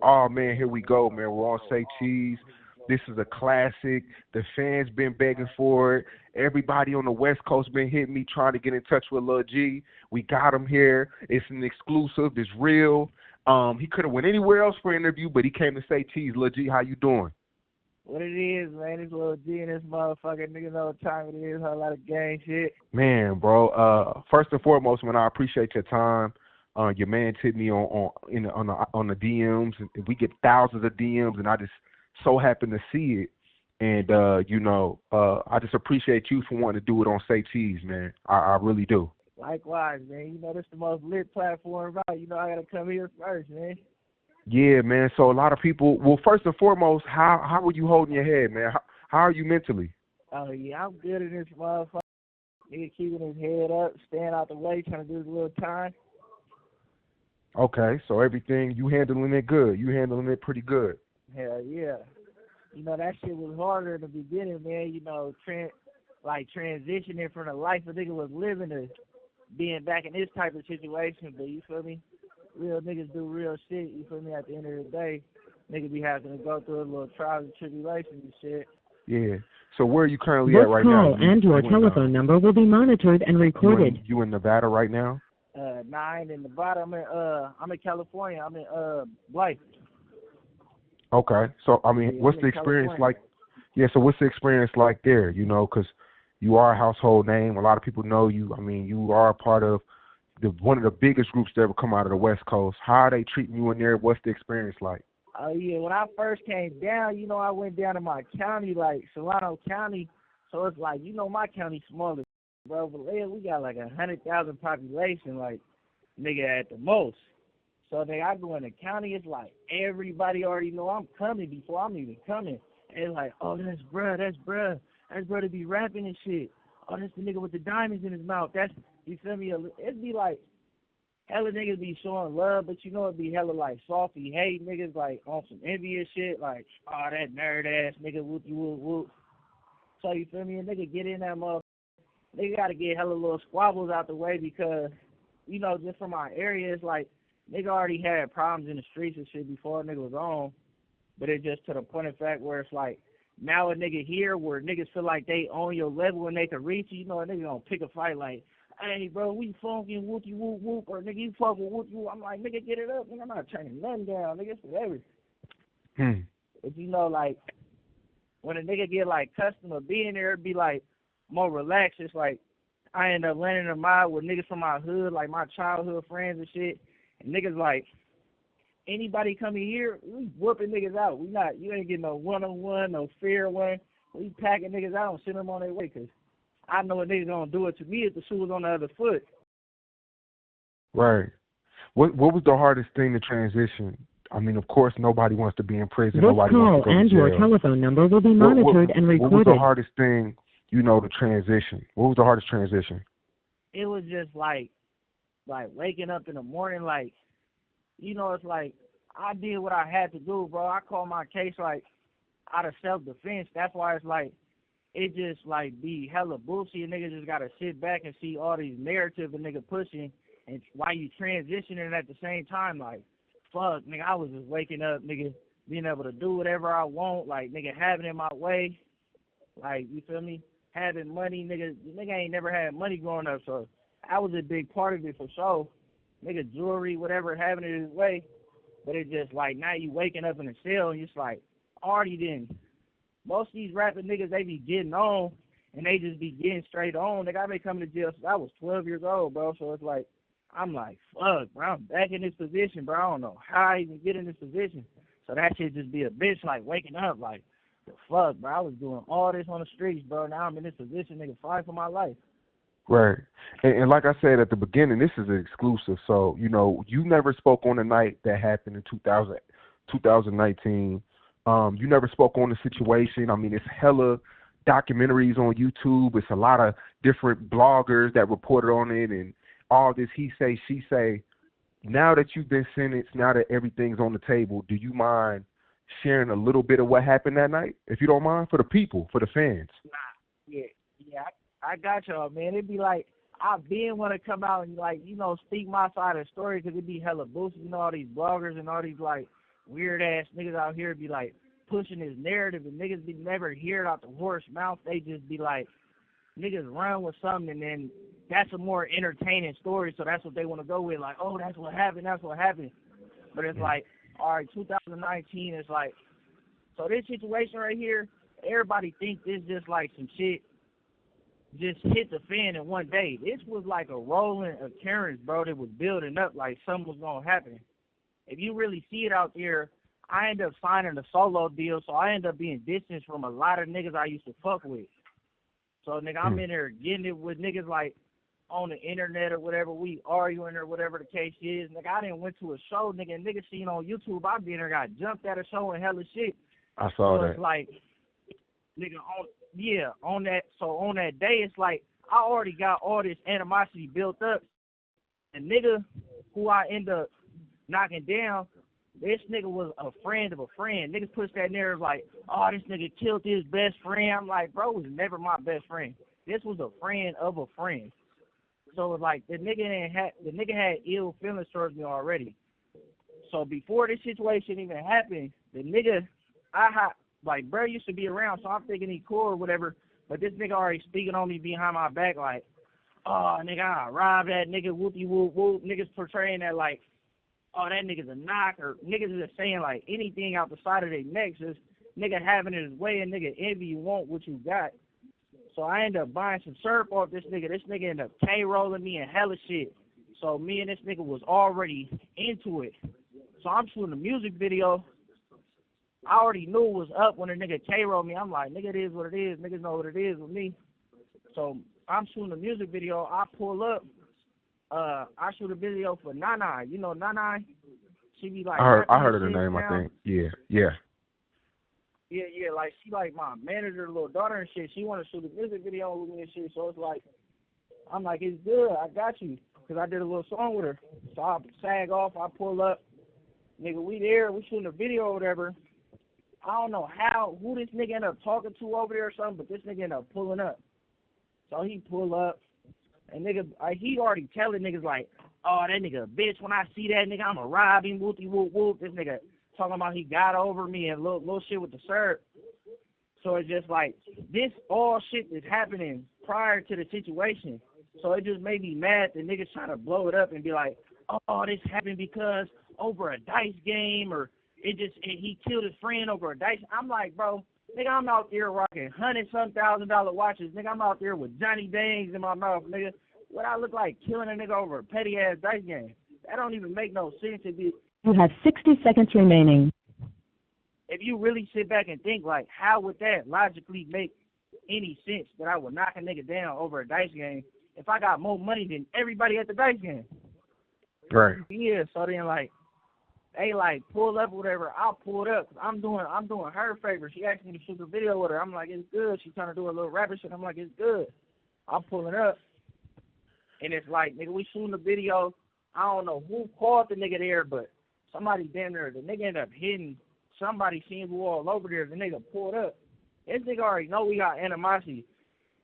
Oh man, here we go, man. We're on Say Cheese. This is a classic. The fans been begging for it. Everybody on the West Coast been hitting me trying to get in touch with Lul G. We got him here. It's an exclusive. It's real. He could have went anywhere else for an interview, but he came to Say Cheese. Lul G, how you doing? What it is, man, it's Lul G and this motherfucker. Niggas know what time it is. A lot of gang shit. Man, bro. First and foremost, man, I appreciate your time. Your man hit me on the DMs, and we get thousands of DMs, and I just so happen to see it. And I just appreciate you for wanting to do it on Say Cheese, man. I really do. Likewise, man. You know, this the most lit platform out. You know, I gotta come here first, man. Yeah, man. So a lot of people. Well, first and foremost, how are you holding your head, man? How are you mentally? Oh yeah, I'm good in this motherfucker. Nigga keeping his head up, staying out the way, trying to do his little time. Okay, so everything, you handling it good. You handling it pretty good. Hell yeah. You know, that shit was harder in the beginning, man. You know, transitioning from the life a nigga was living to being back in this type of situation. But you feel me? Real niggas do real shit. You feel me? At the end of the day, niggas be having to go through a little trials and tribulations and shit. Yeah. So where are you currently at right now? This call and your telephone number will be monitored and recorded. You in Nevada right now? Nine in Nevada. I'm in California. I'm in Blythe. Okay. So I mean, Yeah, what's the experience like? Yeah. So what's the experience like there? You know, because you are a household name. A lot of people know you. I mean, you are a part of one of the biggest groups to ever come out of the West Coast. How are they treating you in there? What's the experience like? Oh yeah. When I first came down, you know, I went down to my county, like Solano County. So it's like, you know, my county's smaller. Bro, Vallejo, we got like 100,000 population, like, nigga, at the most. So then I go in the county, it's like everybody already know I'm coming before I'm even coming. And it's like, oh, that's bruh. That's bruh be rapping and shit. Oh, that's the nigga with the diamonds in his mouth. That's, you feel me? It'd be like, hella niggas be showing love, but you know it'd be hella like softy hate niggas, like on some envious shit, like, oh, that nerd ass nigga, whoopie whoop whoop. So you feel me? A nigga get in that motherfucker. They got to get hella little squabbles out the way because, you know, just from our area, it's like, nigga already had problems in the streets and shit before a nigga was on. But it's just to the point of fact where it's like, now a nigga here where niggas feel like they own your level and they can reach you, you know, a nigga gonna pick a fight like, hey, bro, we funky, whoopie whoop whoop, or nigga, you fucking whoop whoop. I'm like, nigga, get it up. Nigga, I'm not turning nothing down. Nigga, it's whatever. But you know, like, when a nigga get like custom of being there, it'd be like, more relaxed. It's like I end up landing in a mob with niggas from my hood, like my childhood friends and shit. And niggas like, anybody coming here, we whooping niggas out. You ain't getting no one-on-one, no fair one. We packing niggas out and sending them on their way because I know a nigga gonna do it to me if the shoe was on the other foot. Right. What was the hardest thing to transition? I mean, of course, nobody wants to be in prison. This nobody call wants to go and to jail. your telephone number will be monitored and recorded. What was the hardest thing, you know, to transition? What was the hardest transition? It was just like waking up in the morning, like, you know, it's like I did what I had to do, bro. I called my case like out of self-defense. That's why it's like it just like be hella bullshit. Niggas just gotta sit back and see all these narratives a nigga pushing, and while you transitioning at the same time, like, fuck, nigga, I was just waking up, nigga, being able to do whatever I want, like, nigga, having it my way, like, you feel me? Having money, nigga ain't never had money growing up, so that was a big part of it for sure. Nigga, jewelry, whatever, having it his way. But it's just like now you waking up in a cell and it's like, already then. Most of these rapping niggas, they be getting on and they just be getting straight on. Nigga, I've been coming to jail since I was 12 years old, bro. So it's like, I'm like, fuck, bro, I'm back in this position, bro. I don't know how I even get in this position. So that shit just be a bitch, like waking up, like, the fuck, bro. I was doing all this on the streets, bro. Now I'm in this position, nigga, fighting for my life. Right. And like I said at the beginning, this is an exclusive. So, you know, you never spoke on the night that happened in 2019. You never spoke on the situation. I mean, it's hella documentaries on YouTube. It's a lot of different bloggers that reported on it and all this he say, she say. Now that you've been sentenced, now that everything's on the table, do you mind sharing a little bit of what happened that night, if you don't mind, for the people, for the fans? Nah, yeah, I got y'all, man. It'd be like, I been want to come out and, like, you know, speak my side of the story because it be hella boosted. You know, all these bloggers and all these, like, weird-ass niggas out here be, like, pushing this narrative, and niggas be never hear it out the horse mouth. They just be like, niggas run with something, and then that's a more entertaining story, so that's what they want to go with. Like, oh, that's what happened, that's what happened. But it's like, all right, 2019 is like, so this situation right here, everybody thinks this just like some shit just hit the fan in one day. This was like a rolling occurrence, bro, that was building up like something was going to happen. If you really see it out there, I end up signing a solo deal, so I end up being distanced from a lot of niggas I used to fuck with. So, nigga, I'm in there getting it with niggas, like, on the internet or whatever, we arguing or whatever the case is. Nigga, I didn't went to a show, nigga, and niggas seen on YouTube, I been there, got jumped at a show and hella shit. I saw so that. It's like, nigga, on that day, it's like, I already got all this animosity built up. And nigga who I end up knocking down, this nigga was a friend of a friend. Niggas push that narrative like, oh, this nigga killed his best friend. I'm like, bro, it was never my best friend. This was a friend of a friend. So it's like the nigga had ill feelings towards me already. So before this situation even happened, the nigga like, bro used to be around, so I'm thinking he cool or whatever. But this nigga already speaking on me behind my back like, oh, nigga, I robbed that nigga, whoopie whoop whoop. Niggas portraying that like, oh, that nigga's a knock, or niggas just saying, like, anything out the side of their necks. Just nigga having it his way, and nigga envy you want what you got. So I end up buying some syrup off this nigga. This nigga ended up K-rolling me and hella shit. So me and this nigga was already into it. So I'm shooting a music video. I already knew it was up when a nigga K-rolled me. I'm like, nigga, it is what it is. Niggas know what it is with me. So I'm shooting a music video. I pull up. I shoot a video for Nana. You know Nana? She be like, I heard of the name, I think. Yeah. Yeah, like she like my manager, little daughter and shit. She want to shoot a music video with me and shit. So it's like, I'm like, it's good. I got you. Because I did a little song with her. So I sag off. I pull up. Nigga, we there. We shooting a video or whatever. I don't know who this nigga ended up talking to over there or something, but this nigga ended up pulling up. So he pull up. And nigga, he already telling niggas like, oh, that nigga a bitch. When I see that nigga, I'ma rob him, whoopty whoop whoop. This nigga talking about he got over me and little shit with the syrup. So it's just like, this all shit is happening prior to the situation. So it just made me mad that niggas trying to blow it up and be like, oh, this happened because over a dice game, or he killed his friend over a dice. I'm like, bro, nigga, I'm out there rocking $100,000 watches. Nigga, I'm out there with Johnny Bangs in my mouth, nigga. What I look like killing a nigga over a petty-ass dice game? That don't even make no sense. You have 60 seconds remaining. If you really sit back and think, like, how would that logically make any sense that I would knock a nigga down over a dice game if I got more money than everybody at the dice game? Right. Yeah, so then, like, they, like, pull up or whatever. I'll pull it up. I'm doing her a favor. She asked me to shoot a video with her. I'm like, it's good. She's trying to do a little rapper shit. I'm like, it's good. I'm pulling up. And it's like, nigga, we shooting the video. I don't know who called the nigga there, but somebody damn near, the nigga ended up hitting somebody, seeing who all over there. The nigga pulled up. This nigga already know we got animosity.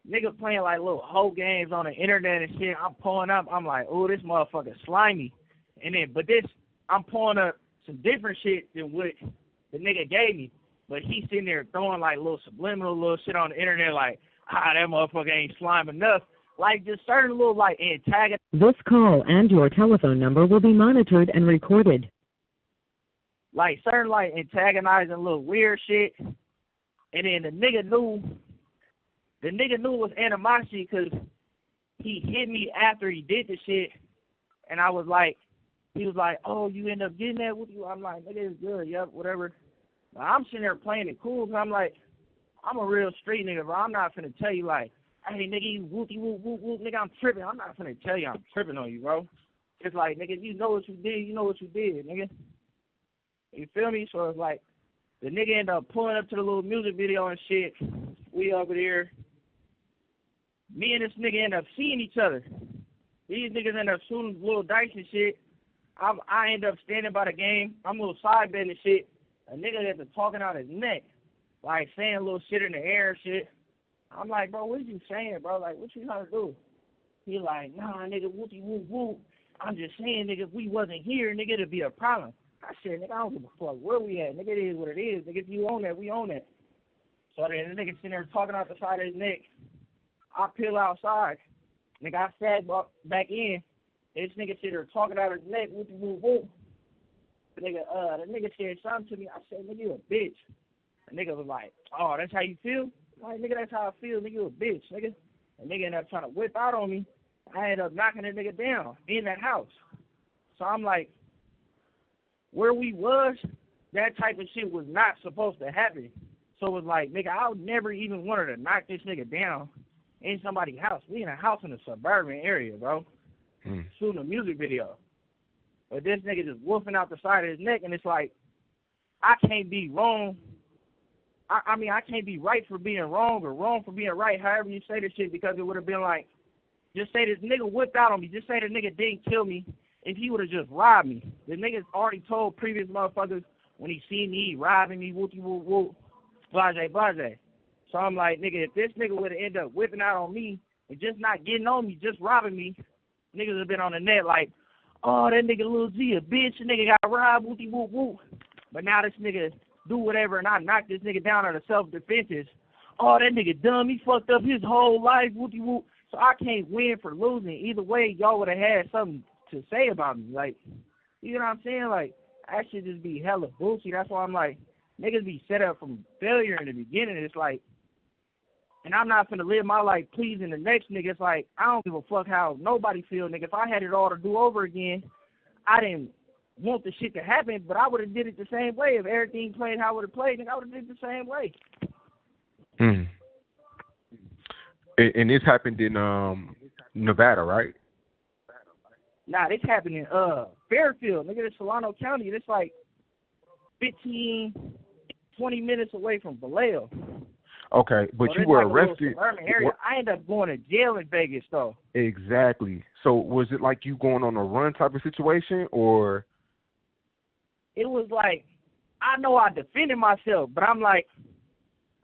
Nigga playing like little hoe games on the internet and shit. I'm pulling up. I'm like, oh, this motherfucker slimy. And then, but this, I'm pulling up some different shit than what the nigga gave me. But he's sitting there throwing like little subliminal little shit on the internet like, that motherfucker ain't slime enough. Like just certain little like antagonist. This call and your telephone number will be monitored and recorded. Like certain like antagonizing little weird shit. And then the nigga knew it was animosity because he hit me after he did the shit. And I was like, he was like, oh, you end up getting that with you? I'm like, nigga, it's good, yep, whatever. But I'm sitting there playing it cool because I'm like, I'm a real street nigga, bro. I'm not finna tell you like, hey, nigga, you whoopty whoop whoop whoop, nigga, I'm tripping. I'm not finna tell you I'm tripping on you, bro. It's like, nigga, you know what you did, nigga. You feel me? So it's like, the nigga ended up pulling up to the little music video and shit. We over there. Me and this nigga end up seeing each other. These niggas end up shooting little dice and shit. I end up standing by the game. I'm a little side betting and shit. A nigga gets to talking out his neck, like saying little shit in the air and shit. I'm like, bro, what you saying, bro? Like, what you trying to do? He like, nah, nigga, whoopie whoop whoop. I'm just saying, nigga, if we wasn't here, nigga, it'd be a problem. I said, nigga, I don't give a fuck where we at. Nigga, it is what it is. Nigga, if you own that, we own that. So then the nigga sitting there talking out the side of his neck. I peel outside. Nigga, I sat back in. This nigga sitting there talking out his neck, whoopie whoop whoop. The nigga said something to me. I said, nigga, you a bitch. The nigga was like, oh, that's how you feel? I'm like, nigga, that's how I feel. Nigga, you a bitch, nigga. The nigga ended up trying to whip out on me. I ended up knocking the nigga down in that house. So I'm like, where we was, that type of shit was not supposed to happen. So it was like, nigga, I would never even wanted to knock this nigga down in somebody's house. We in a house in a suburban area, bro. Shooting a music video. But this nigga just wolfing out the side of his neck, and it's like, I can't be wrong. I mean, I can't be right for being wrong or wrong for being right, however you say this shit, because it would have been like, just say this nigga whipped out on me. Just say the nigga didn't kill me if he would have just robbed me. The nigga's already told previous motherfuckers when he seen me, he robbing me, whoopie whoop whoop, blase, blase. So I'm like, nigga, if this nigga would have ended up whipping out on me and just not getting on me, just robbing me, niggas would have been on the net like, oh, that nigga Lul G a bitch, the nigga got robbed, whoopie whoop whoop. But now this nigga do whatever and I knock this nigga down out of self-defense. Oh, that nigga dumb, he fucked up his whole life, whoopie whoop. So I can't win for losing. Either way, y'all would have had something to say about me. Like, you know what I'm saying? Like, that should just be hella bullshit. That's why I'm like, niggas be set up from failure in the beginning. It's like, and I'm not finna live my life pleasing the next nigga. It's like, I don't give a fuck how nobody feel, nigga. If I had it all to do over again, I didn't want the shit to happen, but I would have did it the same way. If everything played how I would have played, nigga, I would have did it the same way. And this happened in Nevada, right? Nah, this happened in Fairfield, nigga, it's Solano County. It's like 15, 20 minutes away from Vallejo. Okay, but so you were like arrested. I ended up going to jail in Vegas, though. Exactly. So was it like you going on a run type of situation, or? It was like, I know I defended myself, but I'm like,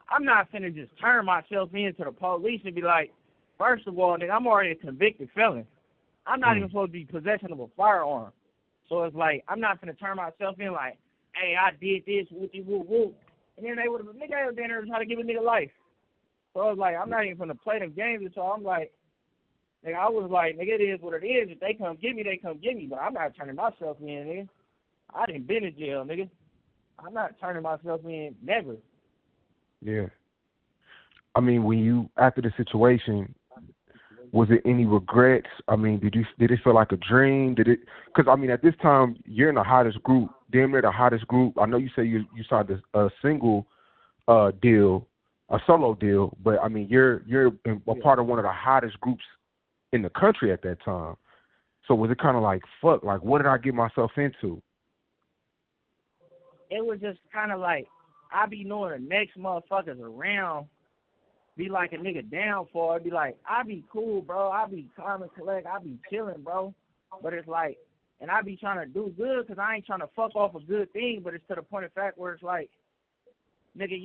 I'm not finna just turn myself into the police and be like, first of all, nigga, I'm already a convicted felon. I'm not even supposed to be possession of a firearm. So it's like, I'm not finna turn myself in like, hey, I did this, whoopie whoop whoop. And then they would have, nigga, was there trying to give a nigga life. So I was like, I'm not even finna play them games. So I'm like, nigga, I was like, nigga, it is what it is. If they come get me, they come get me. But I'm not turning myself in, nigga. I didn't been in jail, nigga. I'm not turning myself in, never. Yeah. I mean, when you, after the situation, was it any regrets? I mean, did it feel like a dream? Did it? Because I mean, at this time, you're in the hottest group, damn near the hottest group. I know you say you signed a single deal, a solo deal, but I mean, you're a part of one of the hottest groups in the country at that time. So was it kind of like, fuck, like what did I get myself into? It was just kind of like, I be knowing the next motherfuckers around be like a nigga down for it. Be like, I be cool, bro. I be calm and collect. I be chilling, bro. But it's like, and I be trying to do good because I ain't trying to fuck off a good thing. But it's to the point of fact where it's like, nigga,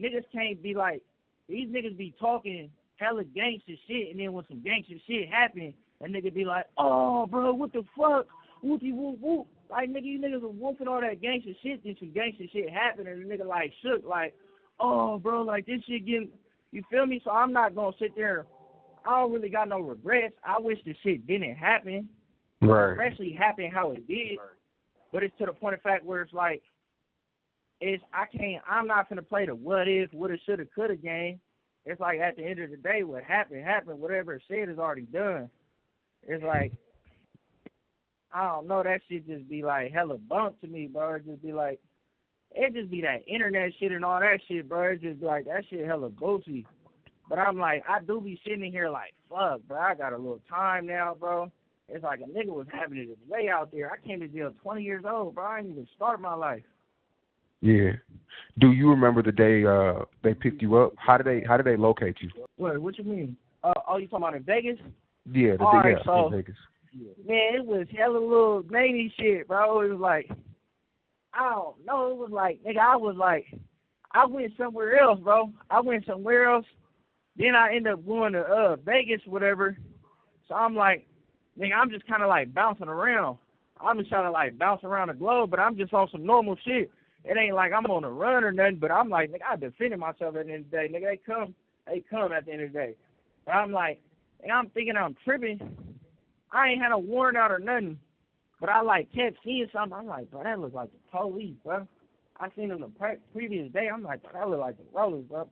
niggas can't be like, these niggas be talking hella gangster shit, and then when some gangster shit happen, a nigga be like, oh, bro, what the fuck? Whoopie whoop whoop. Like, nigga, you niggas are whooping all that gangster shit, then some gangster shit happen, and the nigga, like, shook, like, oh, bro, like, this shit getting, you feel me? So I'm not going to sit there. I don't really got no regrets. I wish the shit didn't happen. Right. Especially happen how it did. But it's to the point of fact where it's like, I'm not going to play the what if, woulda, shoulda, coulda game. It's like at the end of the day, what happened. Whatever it said is already done. It's like, I don't know, that shit just be like hella bunk to me, bro. It just be like, it just be that internet shit and all that shit, bro. It just be like, that shit hella bullshit. But I'm like, I do be sitting here like, fuck, bro, I got a little time now, bro. It's like a nigga was having it his way out there. I came to jail 20 years old, bro. I didn't even start my life. Yeah. Do you remember the day they picked you up? How did they locate you? What you mean? Oh, you talking about in Vegas? Yeah, in Vegas. Man, it was hella little navy shit, bro. It was like, I don't know. It was like, nigga, I went somewhere else, bro. I went somewhere else. Then I end up going to Vegas, whatever. So I'm like, nigga, I'm just kind of like bouncing around. I'm just trying to like bounce around the globe, but I'm just on some normal shit. It ain't like I'm on a run or nothing, but I'm like, nigga, I defended myself at the end of the day. Nigga, they come at the end of the day. But I'm like, and I'm thinking I'm tripping. I ain't had a warrant out or nothing, but I like kept seeing something. I'm like, bro, that looks like the police, bro. I seen them the previous day. I'm like, bro, that look like the rollers, bro.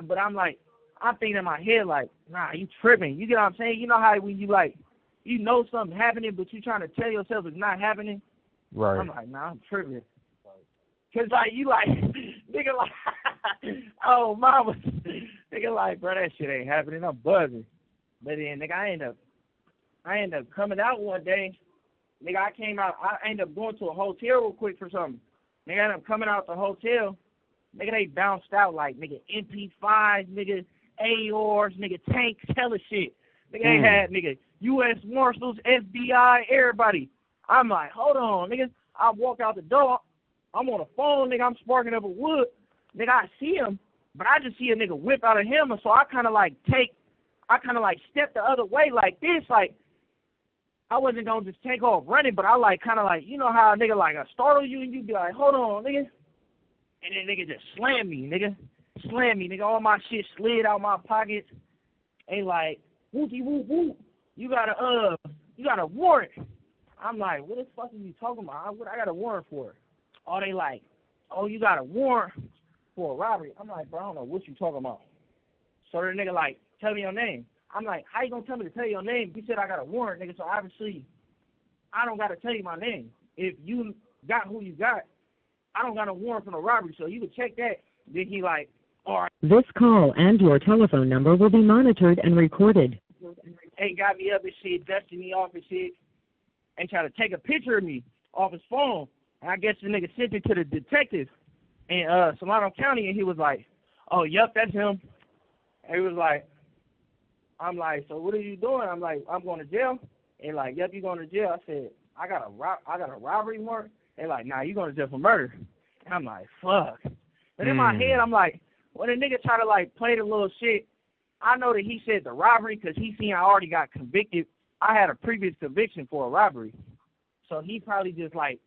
But I'm like, I'm thinking in my head like, nah, you tripping. You get what I'm saying? You know how when you like, you know something happening, but you trying to tell yourself it's not happening. Right. I'm like, nah, I'm tripping. Cause like you like, nigga like, oh mama, nigga like, bro, that shit ain't happening. I'm buzzing. But then nigga, I end up coming out one day. Nigga, I ended up going to a hotel real quick for something. Nigga, I ended up coming out the hotel. Nigga, they bounced out like, nigga, MP5s, nigga, ARs, nigga, tanks, hella shit. Nigga, they had, nigga, U.S. Marshals, FBI, everybody. I'm like, hold on, nigga. I walk out the door. I'm on the phone, nigga. I'm sparking up a wood. Nigga, I see him, but I just see a nigga whip out of him. And so I kind of like step the other way like this. Like, I wasn't going to just take off running, but I like kind of like, you know how a nigga like startle you and you be like, hold on, nigga. And then nigga just slam me, nigga. Slam me, nigga. All my shit slid out my pockets. And like, wooty woo woo. You got a warrant. I'm like, what the fuck are you talking about? What I got a warrant for? Oh, they like, oh, you got a warrant for a robbery. I'm like, bro, I don't know what you talking about. So the nigga like, tell me your name. I'm like, how you gonna tell me to tell you your name? You said I got a warrant, nigga, so obviously I don't gotta tell you my name. If you got who you got, I don't got a warrant for no robbery, so you can check that. Then he like, all right. This call and your telephone number will be monitored and recorded. Hey, got me up and shit, dusting me off and shit, and try to take a picture of me off his phone. And I guess the nigga sent it to the detective in Solano County, and he was like, oh, yup, that's him. And he was like, I'm like, so what are you doing? I'm like, I'm going to jail. And like, yup, you going to jail? I said, I got a robbery warrant. They like, nah, you going to jail for murder. And I'm like, fuck. But in my head, I'm like, when a nigga try to like play the little shit, I know that he said the robbery because he seen I already got convicted. I had a previous conviction for a robbery. So he probably just like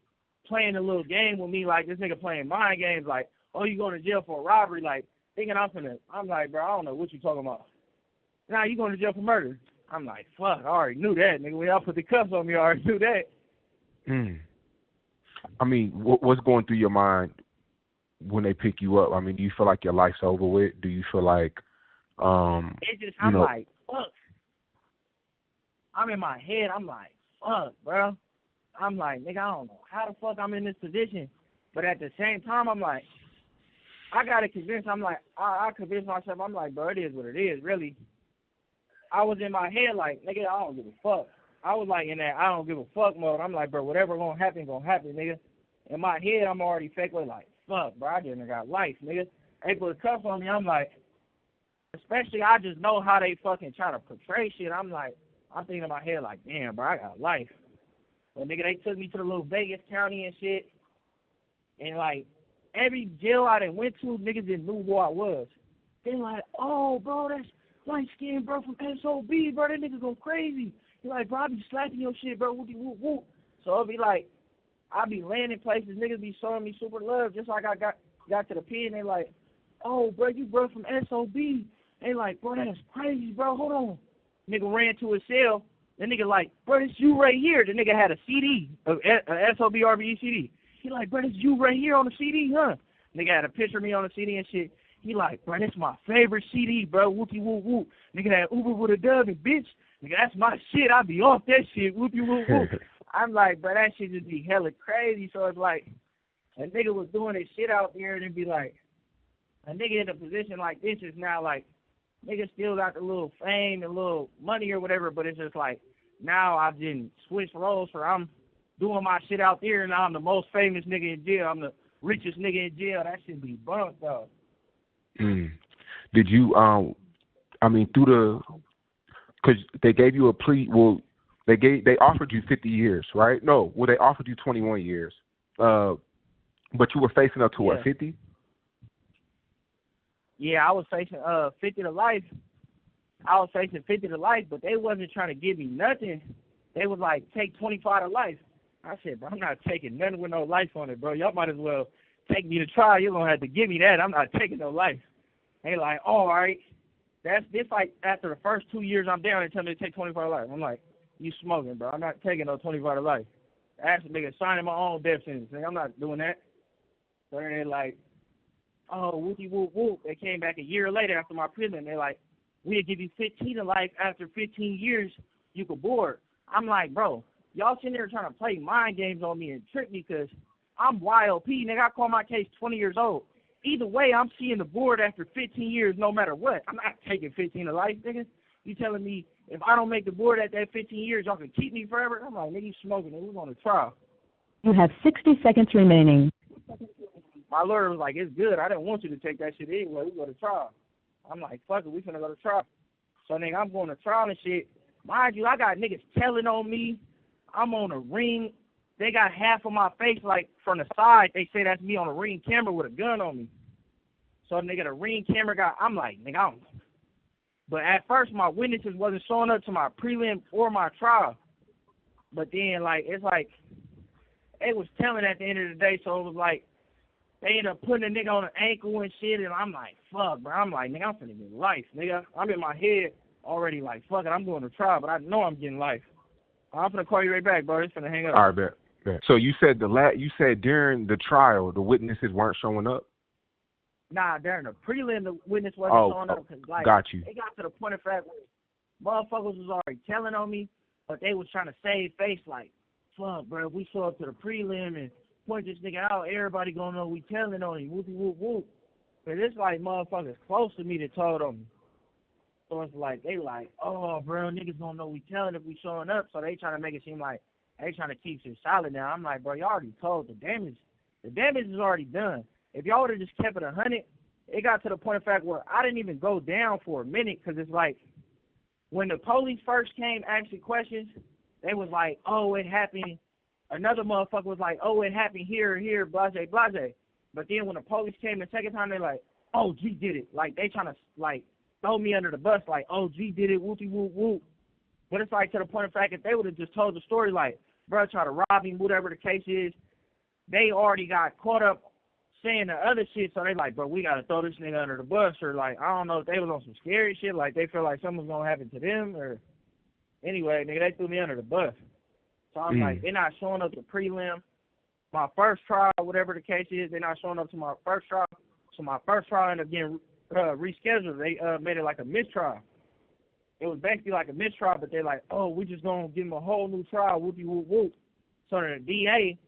playing a little game with me, like this nigga playing mind games, like, oh, you going to jail for a robbery, like thinking I'm like, bro, I don't know what you talking about. Nah, you going to jail for murder. I'm like, fuck, I already knew that, nigga. When y'all put the cuffs on me, I already knew that. I mean, what's going through your mind when they pick you up? I mean, do you feel like your life's over with? Do you feel like, I'm like, fuck. I'm in my head. I'm like, fuck, bro. I'm like, nigga, I don't know how the fuck I'm in this position. But at the same time, I'm like, I got to convince, I convince myself, I'm like, bro, it is what it is, really. I was in my head like, nigga, I don't give a fuck. I was like in that I don't give a fuck mode. I'm like, bro, whatever gonna happen, nigga. In my head, I'm already fake with like, fuck, bro, I didn't got life, nigga. They put cuffs on me, I'm like, especially I just know how they fucking try to portray shit. I'm like, I'm thinking in my head like, damn, bro, I got life. But nigga, they took me to the little Vegas county and shit. And like, every jail I done went to, niggas didn't know who I was. They like, oh, bro, that's light-skinned bro from SOB, bro, that nigga go crazy. He like, bro, I be slapping your shit, bro, whoopie whoop whoop. So it'll be like, I be landing places, niggas be showing me super love, just like I got to the pen, they like, oh, bro, you bro from SOB. They like, bro, that's crazy, bro, hold on. Nigga ran to his cell. The nigga like, bro, this you right here. The nigga had a CD, a SOBxRBE CD. He like, bro, this you right here on the CD, huh? Nigga had a picture of me on the CD and shit. He like, bro, that's my favorite CD, bro, whoopie whoop whoop. Nigga that Uber with a dub and bitch. Nigga, that's my shit. I be off that shit, whoopie whoop whoop. I'm like, bro, that shit just be hella crazy. So it's like, a nigga was doing his shit out there and it'd be like, a nigga in a position like this is now like, nigga still got the little fame and little money or whatever, but it's just like, now I've been switched roles for I'm doing my shit out there and now I'm the most famous nigga in jail. I'm the richest nigga in jail. That shit be bumped though. Did you, I mean, because they gave you a plea, well, they offered you 50 years, right? No, well, they offered you 21 years. But you were facing up to what, 50? Yeah, I was facing 50 to life. I was facing 50 to life, but they wasn't trying to give me nothing. They was like, take 25 to life. I said, bro, I'm not taking nothing with no life on it, bro. Y'all might as well take me to trial. You're going to have to give me that. I'm not taking no life. They like, oh, all right. This like after the first 2 years I'm down, they tell me to take 25 to life. I'm like, you smoking, bro. I'm not taking no 25 to life. I asked the nigga signing my own death sentence. Nigga, I'm not doing that. So then they like, oh, whoopie whoop whoop. They came back a year later after my prison. They like, we'll give you 15 to life. After 15 years, you could board. I'm like, bro, y'all sitting there trying to play mind games on me and trick me because I'm YLP. Nigga, I call my case 20 years old. Either way, I'm seeing the board after 15 years no matter what. I'm not taking 15 to life, nigga. You telling me if I don't make the board at that 15 years, y'all can keep me forever? I'm like, nigga, you smoking. Nigga, we're going to trial. You have 60 seconds remaining. My lawyer was like, it's good. I didn't want you to take that shit anyway. We go to trial. I'm like, fuck it, we finna go to trial. So, nigga, I'm going to trial and shit. Mind you, I got niggas telling on me. I'm on a ring. They got half of my face, like, from the side. They say that's me on a ring camera with a gun on me. So, nigga, the ring camera guy, I'm like, nigga, But at first, my witnesses wasn't showing up to my prelim or my trial. But then, like, it's like, it was telling at the end of the day, so it was like, they ended up putting a nigga on an ankle and shit, and I'm like, fuck, bro. I'm like, nigga, I'm finna get life, nigga. I'm in my head already like, fuck it, I'm going to trial, but I know I'm getting life. I'm finna call you right back, bro. It's finna hang up. All right, bet. So you said during the trial, the witnesses weren't showing up? Nah, during the prelim, the witness wasn't showing up because, like, got you. It got to the point of fact where motherfuckers was already telling on me, but they was trying to save face, like, fuck, bro, if we show up to the prelim and point this nigga out, everybody gonna know we telling on him, whoopie whoop whoop. But it's like motherfuckers close to me that told on me. So it's like, they like, oh, bro, niggas gonna know we telling if we showing up, so they trying to make it seem like they trying to keep shit solid now. I'm like, bro, y'all already told the damage. The damage is already done. If y'all would have just kept it 100, it got to the point of fact where I didn't even go down for a minute because it's like, when the police first came asking questions, they was like, oh, it happened. Another motherfucker was like, oh, it happened here, blase, blase. But then when the police came the second time, they like, oh, G did it. Like, they trying to, like, throw me under the bus, like, oh, G did it, whoopie whoop whoop. But it's like, to the point of fact, if they would have just told the story, like, bro, try to rob him, whatever the case is, they already got caught up saying the other shit, so they like, bro, we got to throw this nigga under the bus, or, like, I don't know if they was on some scary shit, like, they feel like something's going to happen to them, or, anyway, nigga, they threw me under the bus. So I'm like, they're not showing up to prelim. My first trial, whatever the case is, they're not showing up to my first trial. So my first trial ended up getting rescheduled. They made it like a mistrial. It was basically like a mistrial, but they're like, oh, we just going to give them a whole new trial, whoopie whoop whoop. So the DA,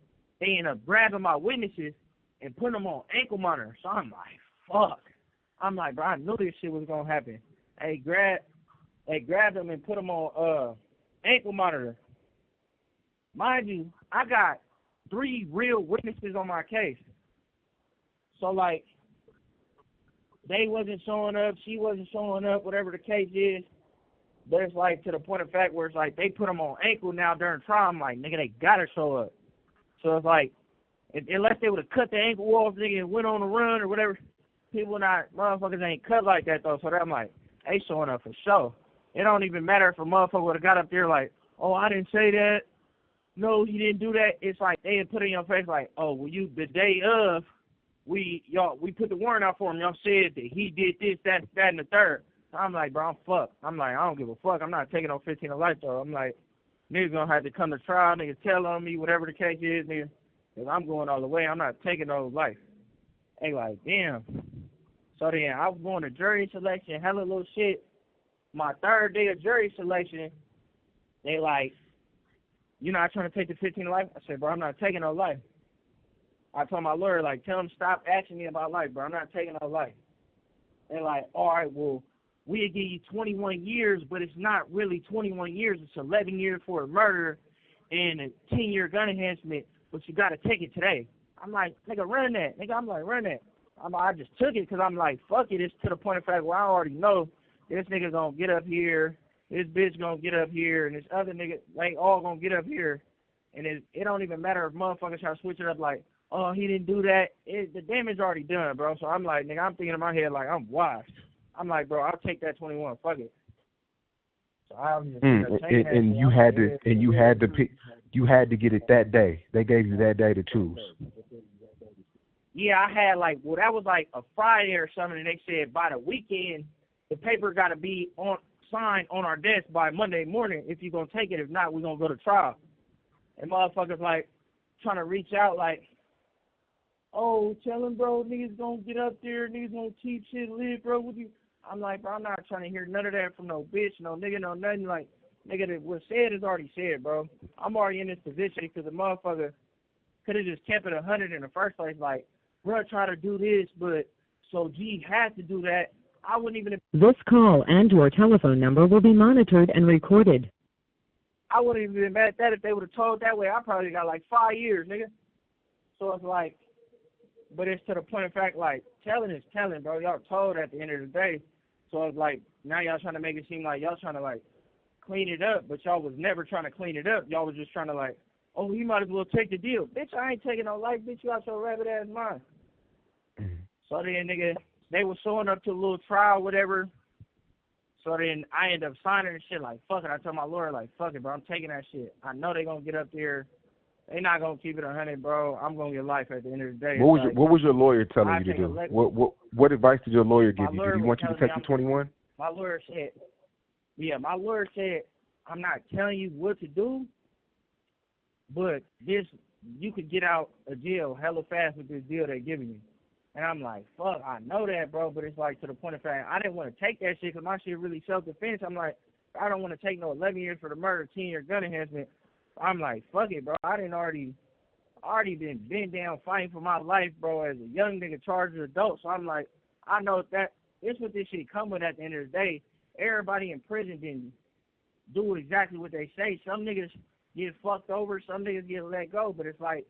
they end up grabbing my witnesses and putting them on ankle monitor. So I'm like, fuck. I'm like, bro, I knew this shit was going to happen. They grabbed them and put them on ankle monitor. Mind you, I got 3 real witnesses on my case. So, like, they wasn't showing up, she wasn't showing up, whatever the case is. But it's, like, to the point of fact where it's, like, they put them on ankle now during trial. I'm like, nigga, they got to show up. So, it's, like, unless they would have cut the ankle off, nigga, and went on the run or whatever, motherfuckers ain't cut like that, though. So, I'm like, they showing up for sure. It don't even matter if a motherfucker would have got up there like, oh, I didn't say that. No, he didn't do that. It's like they had put in your face like, oh, well, the day of, we put the warrant out for him. Y'all said that he did this, that, and the third. I'm like, bro, I'm fucked. I'm like, I don't give a fuck. I'm not taking no 15 to life, though. I'm like, niggas gonna have to come to trial. Niggas tell on me, whatever the case is, nigga. Because I'm going all the way. I'm not taking no life. They like, damn. So then I was going to jury selection, hella little shit. My third day of jury selection, they like, you're not trying to take the 15 to life? I said, bro, I'm not taking no life. I told my lawyer, like, tell him stop asking me about life, bro. I'm not taking no life. They're like, all right, well, we'll give you 21 years, but it's not really 21 years. It's 11 years for a murder and a 10-year gun enhancement, but you got to take it today. I'm like, nigga, run that. Nigga, I'm like, run that. I just took it because I'm like, fuck it. It's to the point of fact where I already know this nigga going to get up here. This bitch gonna get up here, and this other nigga, they all gonna get up here, and it don't even matter if motherfuckers try to switch it up like, oh, he didn't do that. The damage already done, bro. So I'm like, nigga, I'm thinking in my head like I'm washed. I'm like, bro, I'll take that 21. Fuck it. So I was just and you had to pick. You had to get it that day. They gave you that day to choose. Yeah, I had like, well, that was like a Friday or something, and they said by the weekend the paper got to be signed on our desk by Monday morning if you're gonna take it. If not, we're gonna go to trial. And motherfuckers like trying to reach out like, oh, tell him, bro, niggas gonna get up there, niggas gonna teach shit, live, bro, with you. I'm like, bro, I'm not trying to hear none of that from no bitch, no nigga, no nothing. Like, nigga, that was said is already said, bro. I'm already in this position because the motherfucker could have just kept it 100 in the first place. Like, bro, try to do this, but so G had to do that. I wouldn't even. This call and your telephone number will be monitored and recorded. I wouldn't even been mad at that if they would have told that way. I probably got like 5 years, nigga. So it's like, but it's to the point of fact, like, telling is telling, bro. Y'all told at the end of the day. So it's like, now y'all trying to make it seem like y'all trying to, like, clean it up, but y'all was never trying to clean it up. Y'all was just trying to, like, oh, you might as well take the deal. Bitch, I ain't taking no life. Bitch, you out your rabbit-ass mind. Mm-hmm. So then, nigga, they was showing up to a little trial, whatever. So then I ended up signing and shit like, fuck it. I told my lawyer, like, fuck it, bro. I'm taking that shit. I know they going to get up there. They not going to keep it 100, bro. I'm going to get life at the end of the day. What was your lawyer telling you to do? What advice did your lawyer give you? Did he want you to take the 21? My lawyer said, I'm not telling you what to do, but you could get out of jail hella fast with this deal they're giving you. And I'm like, fuck, I know that, bro, but it's like to the point of fact, I didn't want to take that shit because my shit really self-defense. I'm like, I don't want to take no 11 years for the murder, 10-year gun enhancement. I'm like, fuck it, bro. I didn't already been down fighting for my life, bro, as a young nigga charged as an adult. So I'm like, I know that it's what this shit come with at the end of the day. Everybody in prison didn't do exactly what they say. Some niggas get fucked over, some niggas get let go, but it's like,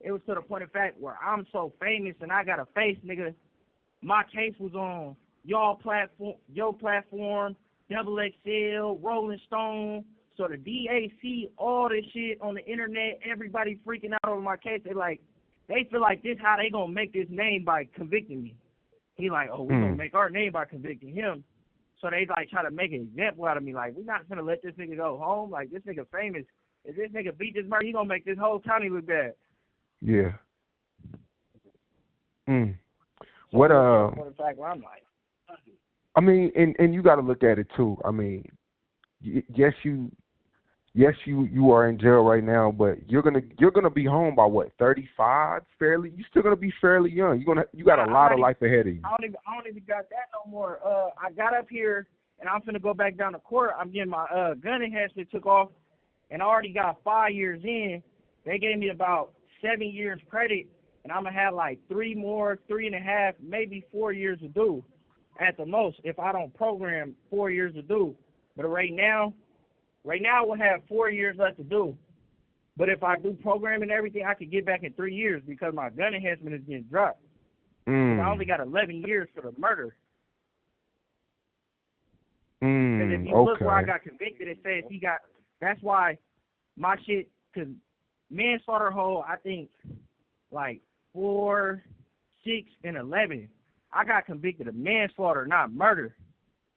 it was to the point of fact where I'm so famous and I got a face, nigga. My case was on your platform, Double XL, Rolling Stone. So the DAC, all this shit on the internet, everybody freaking out over my case. They feel like this how they gonna make this name by convicting me. He like, oh, we gonna make our name by convicting him. So they like try to make an example out of me. Like, we're not gonna let this nigga go home. Like, this nigga famous. If this nigga beat this murder, he gonna make this whole county look bad. Yeah. So What for the fact where I'm like, I mean, and you got to look at it too. I mean, yes, you are in jail right now, but you're gonna be home by what, 35? Fairly, you're still gonna be fairly young. You got a lot of life ahead of you. I don't even got that no more. I got up here and I'm finna go back down to court. I'm getting my gun enhancement took off, and I already got 5 years in. They gave me about 7 years credit, and I'm gonna have like 3.5, maybe 4 years to do at the most if I don't program 4 years to do. But right now we'll have 4 years left to do. But if I do programming and everything, I could get back in 3 years because my gun enhancement is getting dropped. I only got 11 years for the murder. And if you look where I got convicted, it says that's why my shit, because manslaughter hold, I think, like 4, 6, and 11. I got convicted of manslaughter, not murder.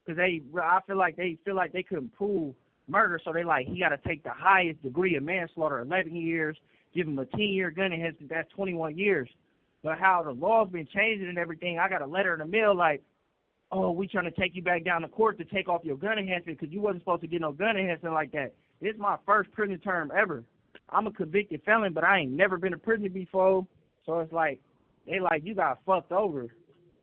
Because I feel like they couldn't prove murder, so they like, he got to take the highest degree of manslaughter, 11 years, give him a 10-year gun enhancement, that's 21 years. But how the law's been changing and everything, I got a letter in the mail like, oh, we trying to take you back down to court to take off your gun enhancement because you wasn't supposed to get no gun enhancement like that. This is my first prison term ever. I'm a convicted felon, but I ain't never been to prison before. So it's like, they like, you got fucked over.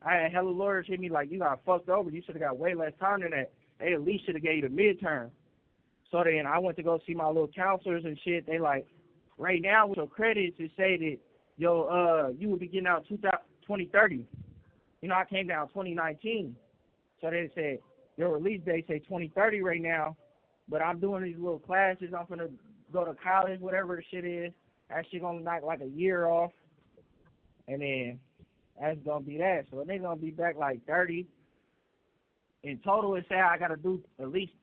I had hella lawyers hit me like, you got fucked over. You should have got way less time than that. They at least should have gave you the midterm. So then I went to go see my little counselors and shit. They like, right now with your credits, it say that, you will be getting out 2030. You know, I came down 2019. So they said, your release date say 2030 right now. But I'm doing these little classes. I'm going to go to college, whatever the shit is. That shit going to knock like a year off. And then that's going to be that. So they're going to be back like 30. In total, it say I got to do at least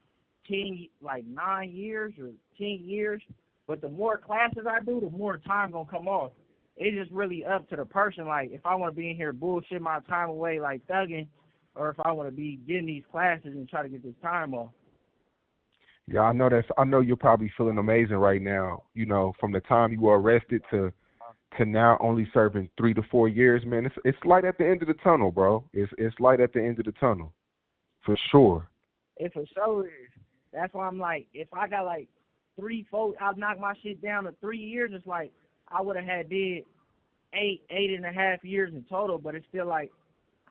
9 years or 10 years. But the more classes I do, the more time going to come off. it's just really up to the person. Like, if I want to be in here bullshit my time away like thugging, or if I want to be getting these classes and try to get this time off. Yeah, I know that's. I know you're probably feeling amazing right now. You know, from the time you were arrested to now only serving 3 to 4 years, man. It's light at the end of the tunnel, bro. It's light at the end of the tunnel, for sure. It for sure is. That's why I'm like, if I got like 3, 4, I'll knock my shit down to 3 years. It's like I would have had did 8.5 years in total, but it's still like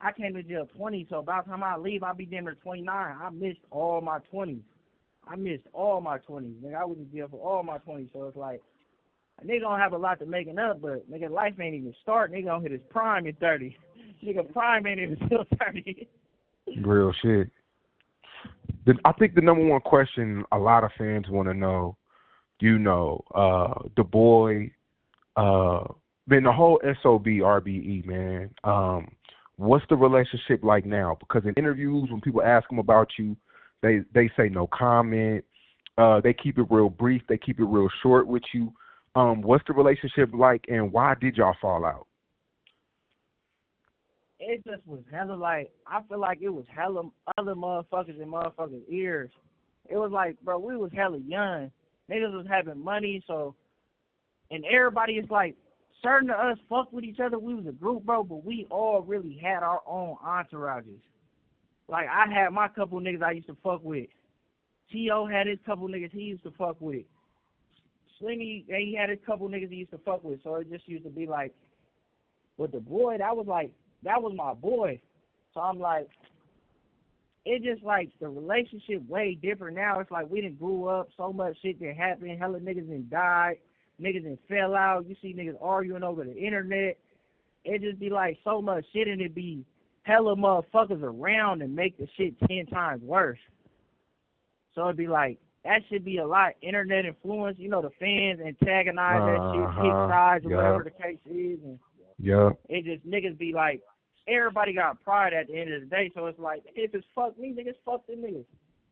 I came to jail 20, so by the time I leave, I'll be damn near 29. I missed all my 20s. Nigga, I was in jail for all my 20s, so it's like, a nigga don't have a lot to making up, but nigga, life ain't even start. Nigga gonna hit his prime in 30. Nigga, prime ain't even still 30. Real shit. I think the number one question a lot of fans want to know, you know, the boy, man, the whole SOBRBE, man. What's the relationship like now? Because in interviews, when people ask them about you, they say no comment. They keep it real brief. They keep it real short with you. What's the relationship like, and why did y'all fall out? It just was hella like, I feel like it was hella other motherfuckers in motherfuckers' ears. It was like, bro, we was hella young. Niggas was having money, so, and everybody is like, certain of us fuck with each other. We was a group, bro, but we all really had our own entourages. Like, I had my couple niggas I used to fuck with. T.O. had his couple niggas he used to fuck with. Slingy, he had his couple niggas he used to fuck with, so it just used to be like, with the boy, that was my boy. So I'm like, it just like, the relationship way different now. It's like we done grew up, so much shit that happened, hella niggas done died, niggas done fell out, you see niggas arguing over the internet. It just be like so much shit, and it be hella motherfuckers around and make the shit 10 times worse. So it'd be like, that should be a lot. Internet influence, you know, the fans antagonize that shit, pick sides, or whatever the case is. And it just, niggas be like, everybody got pride at the end of the day. So it's like, if it's fuck me, niggas, fuck them niggas.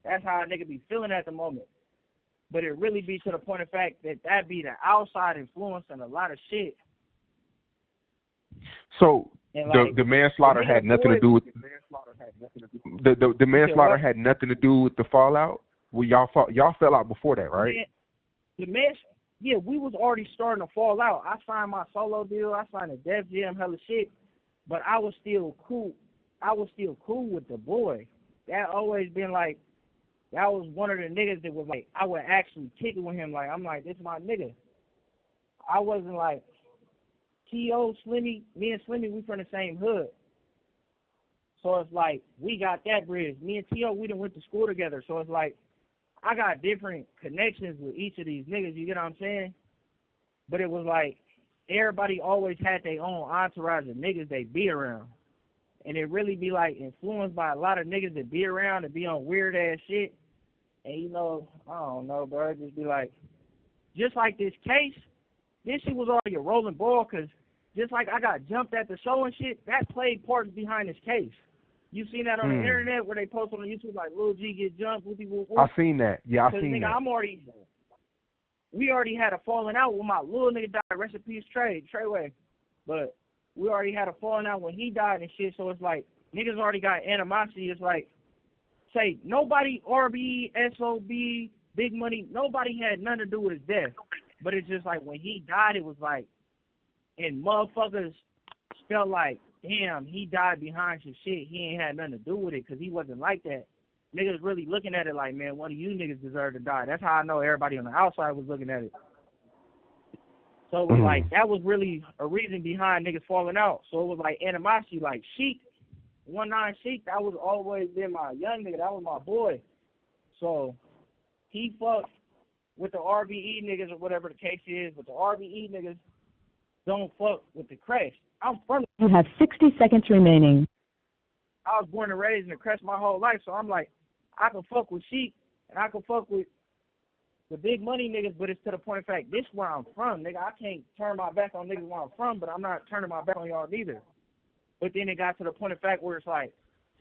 That's how a nigga be feeling at the moment. But it really be to the point of fact that be the outside influence and a lot of shit. So like, the manslaughter had nothing to do with the manslaughter had nothing to do with the fallout. Well, y'all fell out before that, right? Yeah, we was already starting to fall out. I signed my solo deal. I signed a Def Jam, hella shit. But I was still cool. I was still cool with the boy. That always been like, that was one of the niggas that was like, I would actually kick it with him. Like, I'm like, this my nigga. I wasn't like, T.O., Slimmy, me and Slimmy, we from the same hood. So it's like, we got that bridge. Me and T.O., we done went to school together. So it's like, I got different connections with each of these niggas, you get what I'm saying? But it was like, everybody always had their own entourage of niggas they be around. And it really be like influenced by a lot of niggas that be around and be on weird ass shit. And you know, I don't know, bro, it just be like, just like this case, this shit was already a rolling ball, because just like I got jumped at the show and shit, that played parts behind this case. You seen that on the internet where they post on YouTube like Lul G get jumped? I seen that. Yeah, I seen nigga, that. We already had a falling out when my little nigga died. Rest in peace, Treyway. But we already had a falling out when he died and shit. So it's like niggas already got animosity. It's like, say nobody, RBE, SOB, Big Money, nobody had nothing to do with his death. But it's just like when he died, it was like, and motherfuckers felt like, damn, he died behind some shit. He ain't had nothing to do with it because he wasn't like that. Niggas really looking at it like, man, one of you niggas deserve to die. That's how I know everybody on the outside was looking at it. So it was like, that was really a reason behind niggas falling out. So it was like animosity, like Sheik, 19 Sheik, that was always been my young nigga. That was my boy. So he fucked with the RBE niggas or whatever the case is, but the RBE niggas don't fuck with the Crest. I'm from. You have 60 seconds remaining. I was born and raised in the Crest my whole life, so I'm like, I can fuck with Sheik and I can fuck with the Big Money niggas, but it's to the point of fact, this is where I'm from, nigga. I can't turn my back on niggas where I'm from, but I'm not turning my back on y'all neither. But then it got to the point of fact where it's like,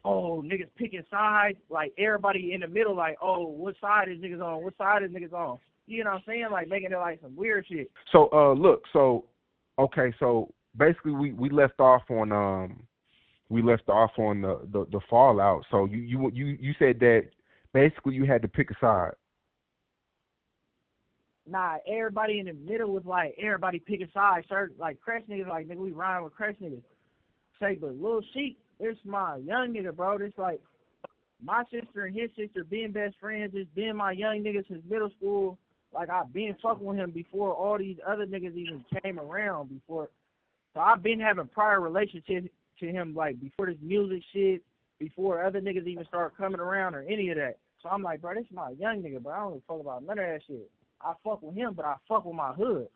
oh, niggas picking sides, like everybody in the middle, like, oh, what side is niggas on? What side is niggas on? You know what I'm saying? Like making it like some weird shit. So, look, so Okay, so basically we left off on the fallout. So you said that basically you had to pick a side. Nah, everybody in the middle was like, everybody pick a side. Certain, like, Crash niggas, like, nigga, we rhyme with Crash niggas. Say, but Lul G, it's my young nigga, bro. It's like, my sister and his sister being best friends. It's been my young nigga since middle school. Like, I've been fucking with him before all these other niggas even came around before. So I've been having prior relationships to him, like, before this music shit, before other niggas even started coming around or any of that. So I'm like, bro, this is my young nigga, bro. I don't give a fuck about none of that shit. I fuck with him, but I fuck with my hood.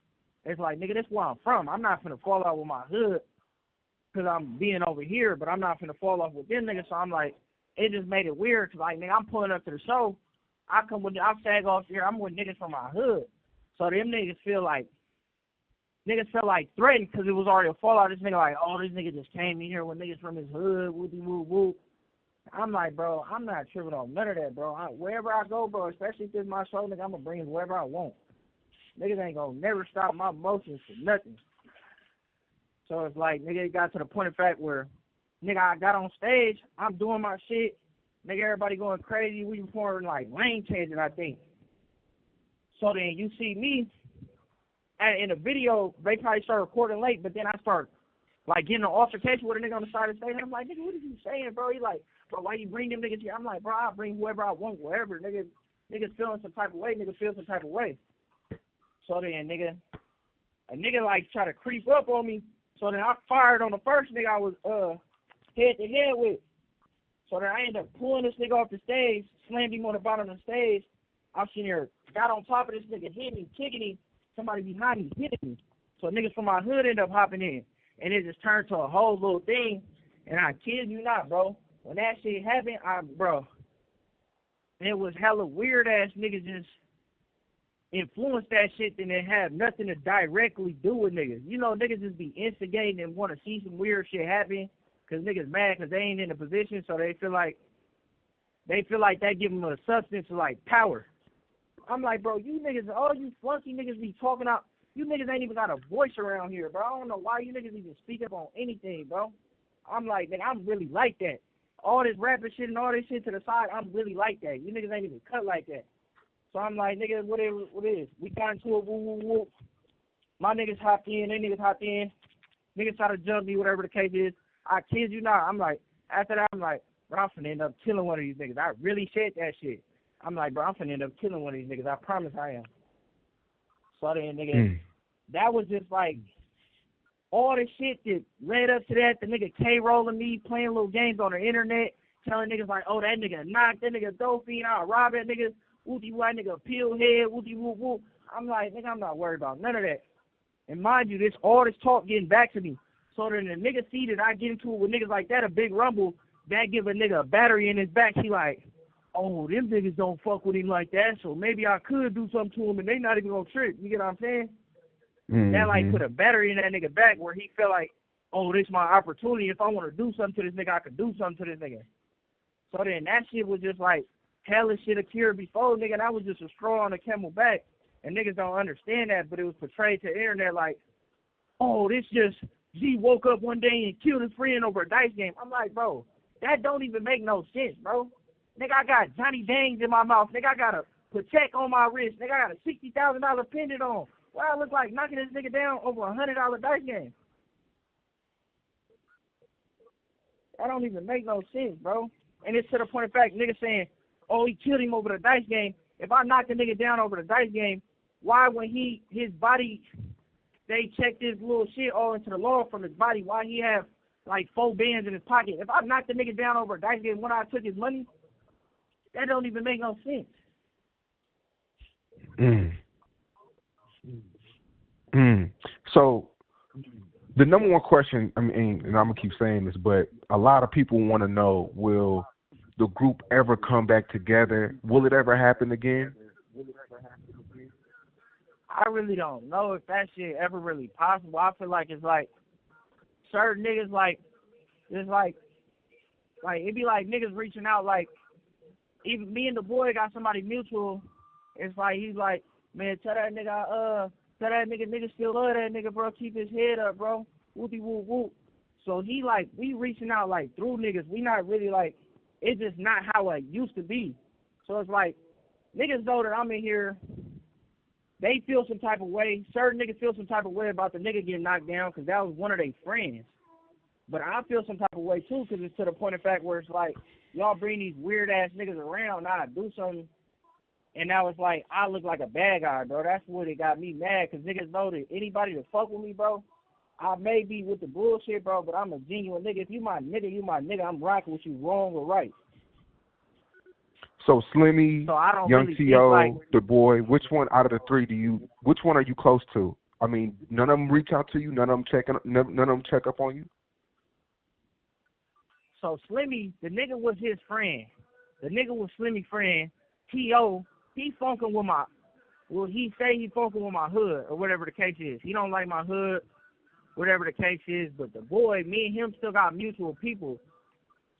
It's like, nigga, that's where I'm from. I'm not finna fall out with my hood because I'm being over here, but I'm not finna fall off with them niggas. So I'm like, it just made it weird because, like, nigga, I'm pulling up to the show. I sag off here. I'm with niggas from my hood. So them niggas feel like threatened because it was already a fallout. This nigga like, oh, this nigga just came in here with niggas from his hood, whoopie whoop whoop. I'm like, bro, I'm not tripping on none of that, bro. Wherever I go, bro, especially if it's my show, nigga, I'm going to bring it wherever I want. Niggas ain't going to never stop my motions for nothing. So it's like, nigga, it got to the point of fact where, nigga, I got on stage, I'm doing my shit, nigga, everybody going crazy. We performing like lane changing, I think. So then you see me, and in the video, they probably start recording late, but then I start, like, getting an altercation with a nigga on the side of the stage. And I'm like, nigga, what are you saying, bro? He like, bro, why you bring them niggas here? I'm like, bro, I'll bring whoever I want, wherever. Niggas feeling some type of way, nigga feel some type of way. So then, a nigga, like, try to creep up on me. So then I fired on the first nigga I was head-to-head with. So then I ended up pulling this nigga off the stage, slammed him on the bottom of the stage. I'm sitting here, got on top of this nigga, hit me, kicking him. Somebody behind me hitting me. So niggas from my hood end up hopping in. And it just turned to a whole little thing. And I kid you not, bro. When that shit happened, bro, it was hella weird-ass niggas just influenced that shit and it had nothing to directly do with niggas. You know, niggas just be instigating and want to see some weird shit happen because niggas mad because they ain't in a position, so they feel like that give them a substance of, like, power. I'm like, bro, you niggas, all you flunky niggas be talking out, you niggas ain't even got a voice around here, bro. I don't know why you niggas even speak up on anything, bro. I'm like, nigga, I'm really like that. All this rapping shit and all this shit to the side, I'm really like that. You niggas ain't even cut like that. So I'm like, nigga, what is? We got into a woo. My niggas hopped in, they niggas hopped in. Niggas try to jump me, whatever the case is. I kid you not. I'm like, after that, I'm like, bro, I'm finna end up killing one of these niggas. I really said that shit. I'm like, bro, I'm finna end up killing one of these niggas. I promise I am. So then, nigga, that was just like all the shit that led up to that. The nigga K-rolling me, playing little games on the internet, telling niggas like, oh, that nigga knocked, that nigga dope fiend, I'll rob that nigga, wooty white nigga, peel head, wooty woo woo. I'm like, nigga, I'm not worried about none of that. And mind you, all this talk getting back to me. So then the nigga see that I get into it with niggas like that, a big rumble, that give a nigga a battery in his back. He like, oh, them niggas don't fuck with him like that, so maybe I could do something to him and they not even gonna trip. You get what I'm saying? Mm-hmm. That like put a battery in that nigga back where he felt like, oh, this is my opportunity. If I want to do something to this nigga, I could do something to this nigga. So then that shit was just like hella shit occurred before, nigga, and that was just a straw on the camel back. And niggas don't understand that, but it was portrayed to the internet like, oh, this just G woke up one day and killed his friend over a dice game. I'm like, bro, that don't even make no sense, bro. Nigga, I got Johnny Dangs in my mouth. Nigga, I got a Patek on my wrist. Nigga, I got a $60,000 pendant on. Why I look like knocking this nigga down over a $100 dice game? That don't even make no sense, bro. And it's to the point of fact, nigga saying, oh, he killed him over the dice game. If I knock the nigga down over the dice game, why when his body, they checked his little shit all into the law from his body, why he have like 4 bands in his pocket? If I knocked the nigga down over a dice game when I took his money, that don't even make no sense. So the number one question, I mean, and I'm going to keep saying this, but a lot of people want to know, will the group ever come back together? Will it ever happen again? I really don't know if that shit ever really possible. I feel like it's like certain niggas like, it's like it'd be like niggas reaching out, like even me and the boy got somebody mutual. It's like he's like, man, tell that nigga Tell that nigga still love that nigga, bro. Keep his head up, bro. Whoopie whoop whoop. So he like, we reaching out like through niggas. We not really like, it's just not how it used to be. So it's like, niggas know that I'm in here. They feel some type of way. Certain niggas feel some type of way about the nigga getting knocked down because that was one of their friends. But I feel some type of way too because it's to the point of fact where it's like, y'all bring these weird ass niggas around, now I do something. And now it's like, I look like a bad guy, bro. That's what it got me mad, because niggas know that anybody that fuck with me, bro, I may be with the bullshit, bro, but I'm a genuine nigga. If you my nigga, you my nigga. I'm rocking with you, wrong or right. So Slimmy, So I don't Young really T.O., like, The Boy, which one out of the three which one are you close to? I mean, none of them reach out to you? None of them none of them check up on you? so Slimmy, the nigga was his friend. The nigga was Slimmy friend. T.O., he funkin' with my, well, he say he funkin' with my hood, or whatever the case is. He don't like my hood, whatever the case is, but the boy, me and him still got mutual people.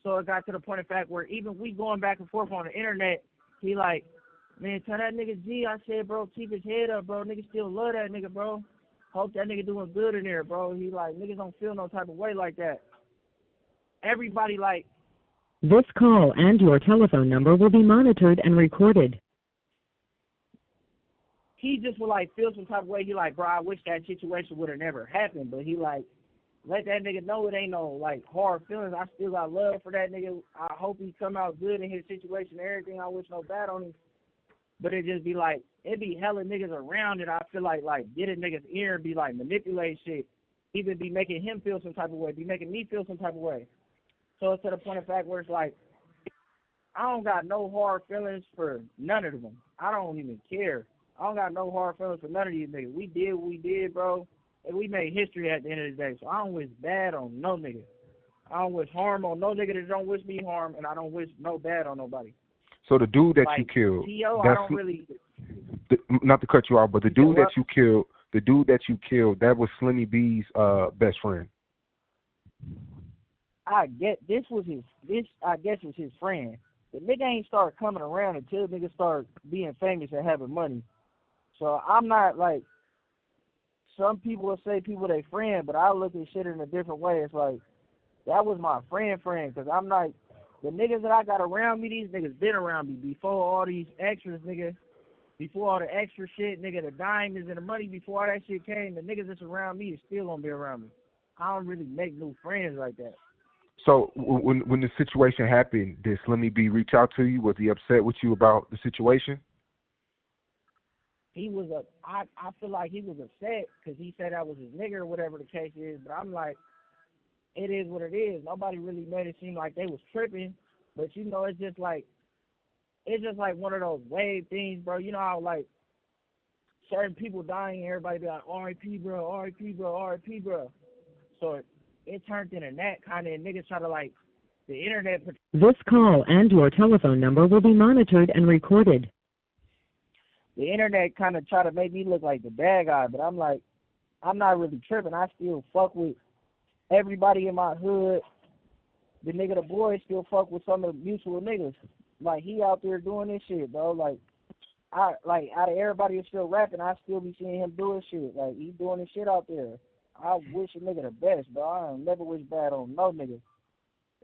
So it got to the point of fact where even we going back and forth on the internet, he like, man, tell that nigga G, I said, bro, keep his head up, bro. Niggas still love that nigga, bro. Hope that nigga doing good in there, bro. He like, niggas don't feel no type of way like that. Everybody like, This call and your telephone number will be monitored and recorded. he just would like feel some type of way. He like, bro, I wish that situation would have never happened. But he like, let that nigga know it ain't no like hard feelings. I still got love for that nigga. I hope he come out good in his situation and everything. I wish no bad on him. But it just be like, it be hella niggas around it. I feel like get a nigga's ear and be like manipulate shit. Even be making him feel some type of way. Be making me feel some type of way. So it's to the point of fact where it's like, I don't got no hard feelings for none of them. I don't even care. I don't got no hard feelings for none of these niggas. We did what we did, bro, and we made history at the end of the day. So I don't wish bad on no nigga. I don't wish harm on no nigga that don't wish me harm, and I don't wish no bad on nobody. So the dude that like, you killed, T.O., I don't really... not to cut you off, but the dude that what? you killed, that was Slimmy B's best friend. I guess was his friend. The nigga ain't start coming around until niggas start being famous and having money. So I'm not like, some people will say people they friend, but I look at shit in a different way. It's like, that was my friend, because I'm like, the niggas that I got around me, these niggas been around me before all these extras, nigga. Before all the extra shit, nigga, the diamonds and the money, before all that shit came, the niggas that's around me is still gonna be around me. I don't really make new friends like that. So when the situation happened, did Slimmy B reach out to you? Was he upset with you about the situation? He was I feel like he was upset because he said I was his nigga or whatever the case is. But I'm like, it is what it is. Nobody really made it seem like they was tripping. But you know, it's just like one of those wave things, bro. You know how like certain people dying and everybody be like, R.I.P. bro, R.I.P. bro, R.I.P. bro. So it turned into that kind of, and niggas try to like, the internet. This call and your telephone number will be monitored and recorded. The internet kind of try to make me look like the bad guy, but I'm like, I'm not really tripping. I still fuck with everybody in my hood. The nigga, the boy, still fuck with some of the mutual niggas. Like, he out there doing this shit, bro. Like, out of everybody that's still rapping, I still be seeing him doing shit. Like, he doing this shit out there. I wish a nigga the best, bro. I don't never wish bad on no nigga.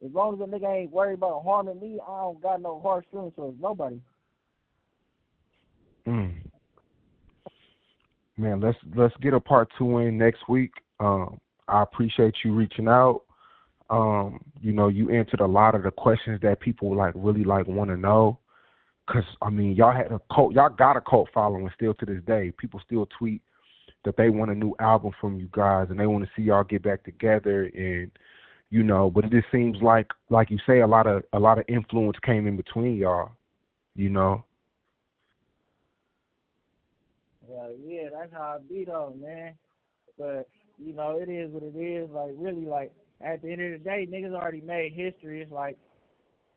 As long as a nigga ain't worried about harming me, I don't got no harsh feelings towards nobody. Man, let's get a part 2 in next week. I appreciate you reaching out. You know, you answered a lot of the questions that people really want to know. Cause I mean, y'all got a cult following still to this day. People still tweet that they want a new album from you guys and they want to see y'all get back together, and you know, but it just seems like you say, a lot of influence came in between y'all, you know. Well, yeah, that's how it be though, man. But you know, it is what it is. Like, really, like, at the end of the day, niggas already made history. It's like,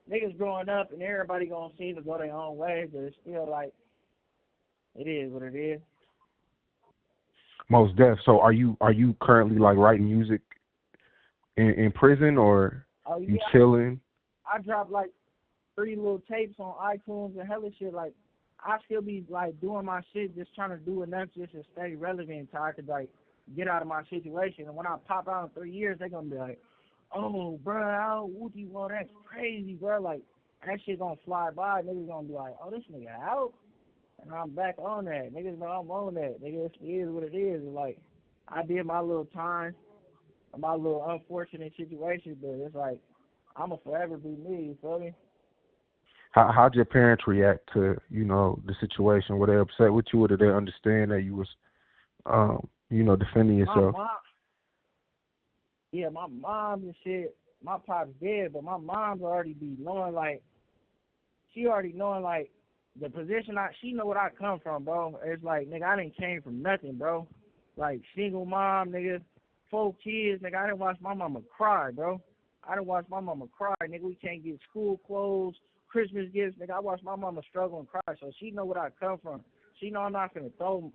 niggas growing up and everybody gonna seem to go their own way, but it's still like, it is what it is. Most def. So are you currently writing music in prison, or you chilling? I dropped 3 little tapes on iTunes and hella shit. Like, I still be like doing my shit, just trying to do enough just to stay relevant so I could like get out of my situation. And when I pop out in 3 years, they gonna be like, oh, bro, Wookie, well, that's crazy, bro. Like, that shit gonna fly by. Niggas gonna be like, oh, this nigga out? And I'm back on that. Niggas know I'm on that. Nigga, it is what it is. And like, I did my little time, my little unfortunate situation, but it's like, I'ma forever be me, you feel me? How'd your parents react to, you know, the situation? Were they upset with you, or did they understand that you was, you know, defending yourself? My mom and shit, my pop's dead, but my mom's already be knowing, like, she already knowing, like, the position she know what I come from, bro. It's like, nigga, I didn't came from nothing, bro. Like, single mom, nigga, 4 kids, nigga, I didn't watch my mama cry, bro. I didn't watch my mama cry, nigga. We can't get school clothes, Christmas gifts, nigga. I watched my mama struggle and cry, so she know what I come from. She know I'm not gonna throw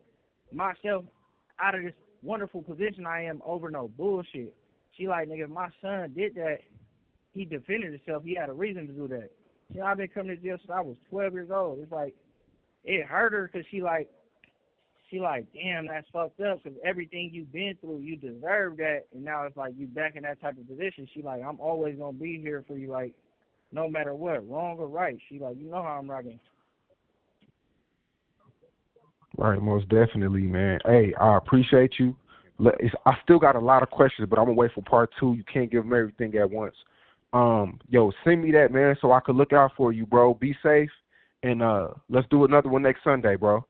myself out of this wonderful position I am over no bullshit. She like, nigga, if my son did that, he defended himself. He had a reason to do that. You know, I've been coming to jail since I was 12 years old. It's like, it hurt her because she like, damn, that's fucked up because everything you've been through, you deserve that. And now it's like you back in that type of position. She like, I'm always going to be here for you, like, no matter what, wrong or right. She like, you know how I'm rocking. Right, most definitely, man. Hey, I appreciate you. I still got a lot of questions, but I'm going to wait for part 2. You can't give them everything at once. Yo, send me that, man, so I could look out for you, bro. Be safe, and let's do another one next Sunday, bro.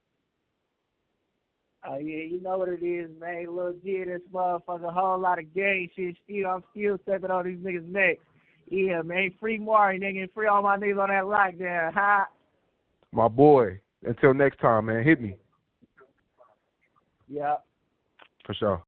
Oh, yeah, you know what it is, man. Lul G, this motherfucker, a whole lot of gay shit. I'm still stepping on these niggas' necks. Yeah, man, free Maury, nigga, and free all my niggas on that lockdown, huh? My boy. Until next time, man. Hit me. Yeah. For sure.